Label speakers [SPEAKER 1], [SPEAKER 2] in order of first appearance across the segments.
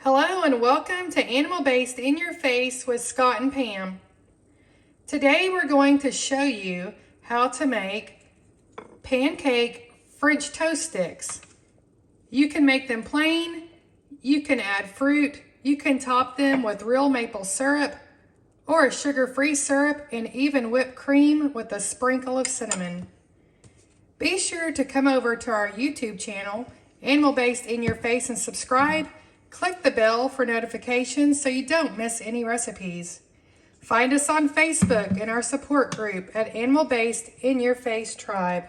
[SPEAKER 1] Hello and welcome to Animal-Based In Your Face with Scott and Pam. Today we're going to show you how to make pancake French toast sticks. You can make them plain, you can add fruit, you can top them with real maple syrup or a sugar-free syrup and even whipped cream with a sprinkle of cinnamon. Be sure to come over to our YouTube channel, Animal-Based In Your Face, and subscribe. Click the bell for notifications so you don't miss any recipes. Find us on Facebook in our support group at Animal-Based In Your Face Tribe.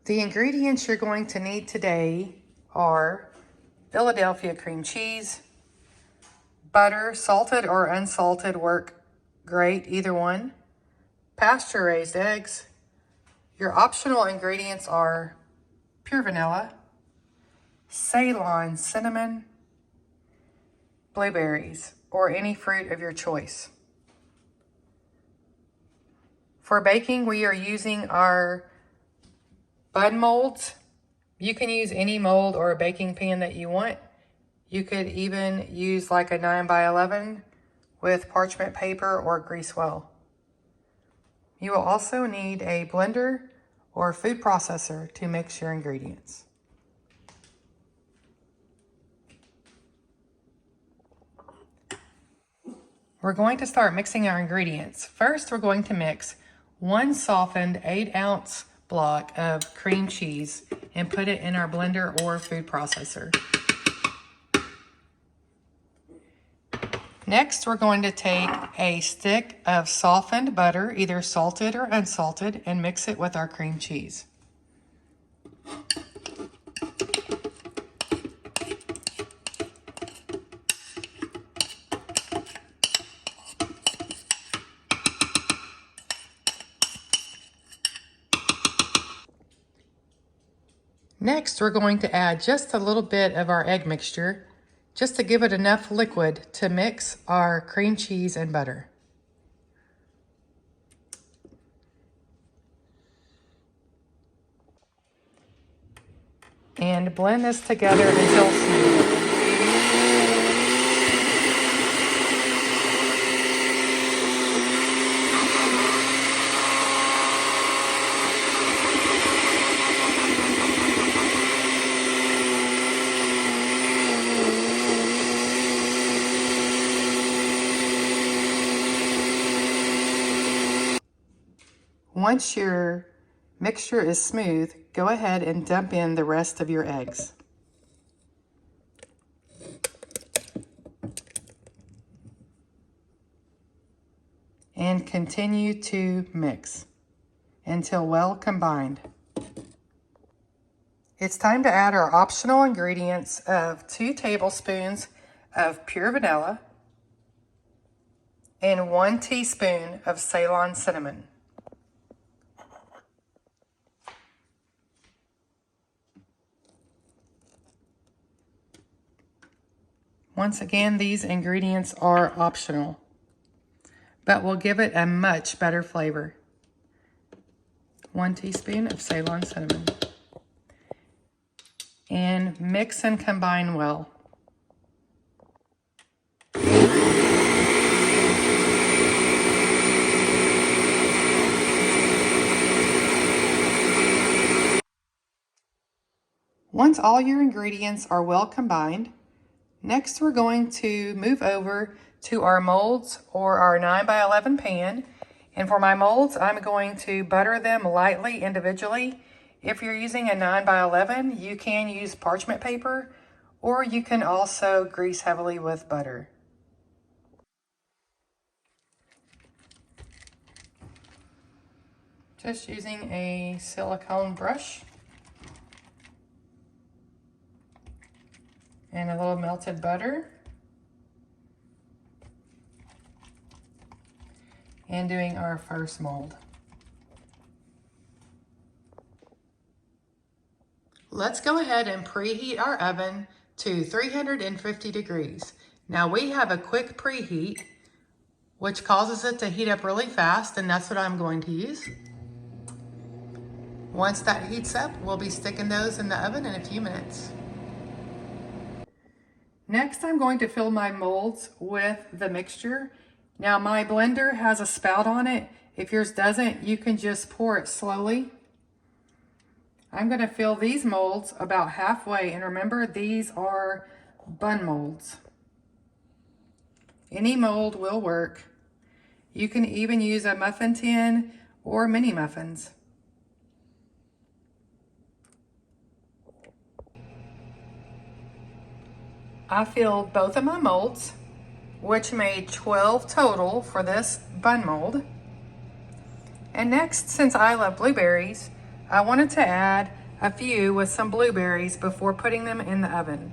[SPEAKER 1] The ingredients you're going to need today are Philadelphia cream cheese, butter, salted or unsalted work great, either one, pasture-raised eggs. Your optional ingredients are pure vanilla, Ceylon cinnamon, blueberries, or any fruit of your choice. For baking, we are using our bun molds. You can use any mold or a baking pan that you want. You could even use like a 9x11 with parchment paper or grease well. You will also need a blender or food processor to mix your ingredients. We're going to start mixing our ingredients. First, we're going to mix one softened 8-ounce block of cream cheese and put it in our blender or food processor. Next, we're going to take a stick of softened butter, either salted or unsalted, and mix it with our cream cheese. Next, we're going to add just a little bit of our egg mixture, just to give it enough liquid to mix our cream cheese and butter. And blend this together until smooth. Once your mixture is smooth, go ahead and dump in the rest of your eggs. And continue to mix until well combined. It's time to add our optional ingredients of 2 tablespoons of pure vanilla and 1 teaspoon of Ceylon cinnamon. Once again, these ingredients are optional, but will give it a much better flavor. 1 teaspoon of Ceylon cinnamon. And mix and combine well. Once all your ingredients are well combined, next, we're going to move over to our molds or our 9x11 pan. And for my molds, I'm going to butter them lightly individually. If you're using a 9x11, you can use parchment paper, or you can also grease heavily with butter. Just using a silicone brush and a little melted butter, and doing our first mold. Let's go ahead and preheat our oven to 350 degrees. Now we have a quick preheat which causes it to heat up really fast, and that's what I'm going to use. Once that heats up, we'll be sticking those in the oven in a few minutes. Next, I'm going to fill my molds with the mixture. Now, my blender has a spout on it. If yours doesn't, you can just pour it slowly. I'm going to fill these molds about halfway, and remember, these are bun molds. Any mold will work. You can even use a muffin tin or mini muffins. I filled both of my molds, which made 12 total for this bun mold. And next, since I love blueberries, I wanted to add a few with some blueberries before putting them in the oven.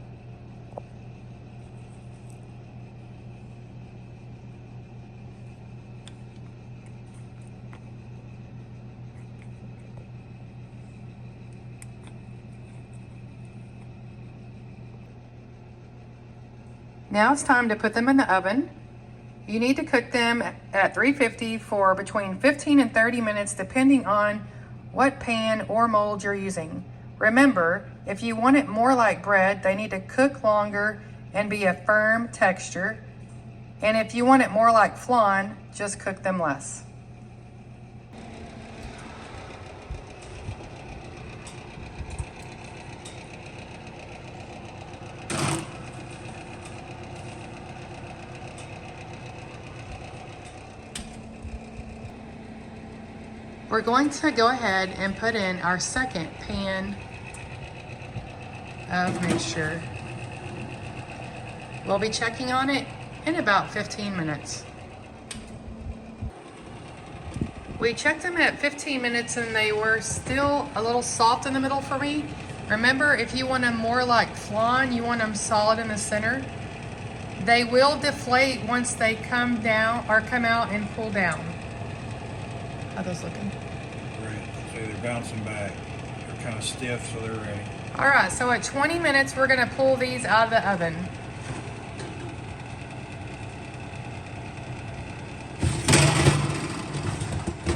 [SPEAKER 1] Now it's time to put them in the oven. You need to cook them at 350 for between 15 and 30 minutes, depending on what pan or mold you're using. Remember, if you want it more like bread, they need to cook longer and be a firm texture. And if you want it more like flan, just cook them less. We're going to go ahead and put in our second pan of mixture. We'll be checking on it in about 15 minutes. We checked them at 15 minutes and they were still a little soft in the middle for me. Remember, if you want them more like flan, you want them solid in the center. They will deflate once they come down or come out and cool down. How are those looking?
[SPEAKER 2] Great. So they're bouncing back. They're kind of stiff, so they're ready.
[SPEAKER 1] All right, so at 20 minutes, we're gonna pull these out of the oven.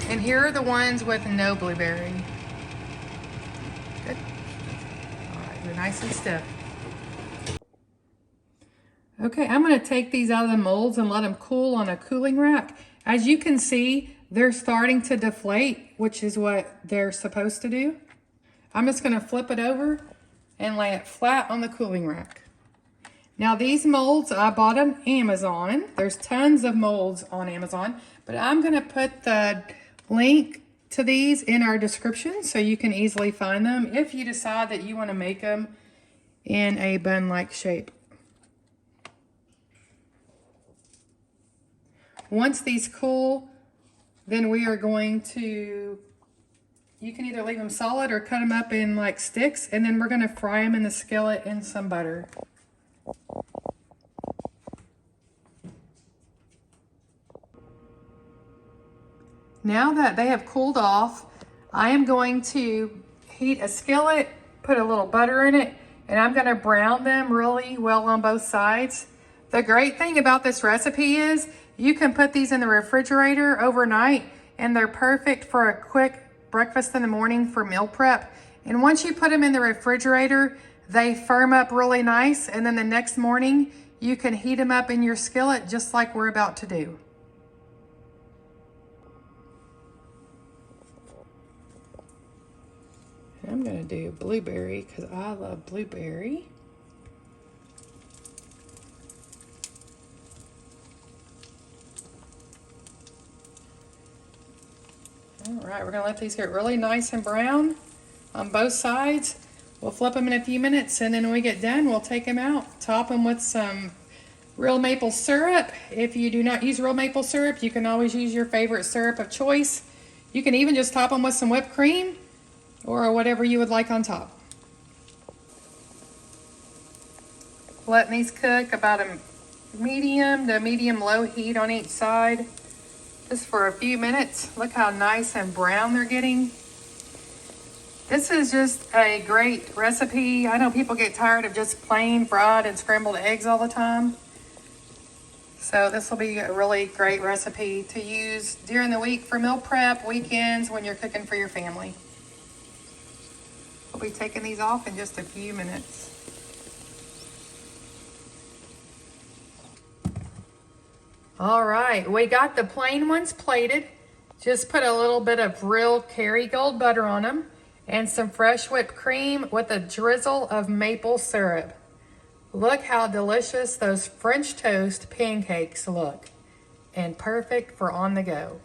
[SPEAKER 1] And here are the ones with no blueberry. Good. All right, they're nice and stiff. Okay, I'm gonna take these out of the molds and let them cool on a cooling rack. As you can see, they're starting to deflate, which is what they're supposed to do. I'm just gonna flip it over and lay it flat on the cooling rack. Now these molds, I bought on Amazon. There's tons of molds on Amazon, but I'm gonna put the link to these in our description so you can easily find them if you decide that you wanna make them in a bun-like shape. Once these cool, then we are going to, you can either leave them solid or cut them up in like sticks, and then we're gonna fry them in the skillet in some butter. Now that they have cooled off, I am going to heat a skillet, put a little butter in it, and I'm gonna brown them really well on both sides. The great thing about this recipe is you can put these in the refrigerator overnight and they're perfect for a quick breakfast in the morning for meal prep. And once you put them in the refrigerator, they firm up really nice, and then the next morning you can heat them up in your skillet just like we're about to do. I'm gonna do blueberry because I love blueberry. All right, we're gonna let these get really nice and brown on both sides. We'll flip them in a few minutes, and then when we get done, we'll take them out, top them with some real maple syrup. If you do not use real maple syrup, you can always use your favorite syrup of choice. You can even just top them with some whipped cream or whatever you would like on top. Letting these cook about a medium to medium-low heat on each side, just for a few minutes. Look how nice and brown they're getting. This is just a great recipe. I know people get tired of just plain fried and scrambled eggs all the time. So this will be a really great recipe to use during the week for meal prep, weekends, when you're cooking for your family. We'll be taking these off in just a few minutes. All right, we got the plain ones plated. Just put a little bit of real Kerrygold butter on them and some fresh whipped cream with a drizzle of maple syrup. Look how delicious those French toast pancakes look, and perfect for on the go.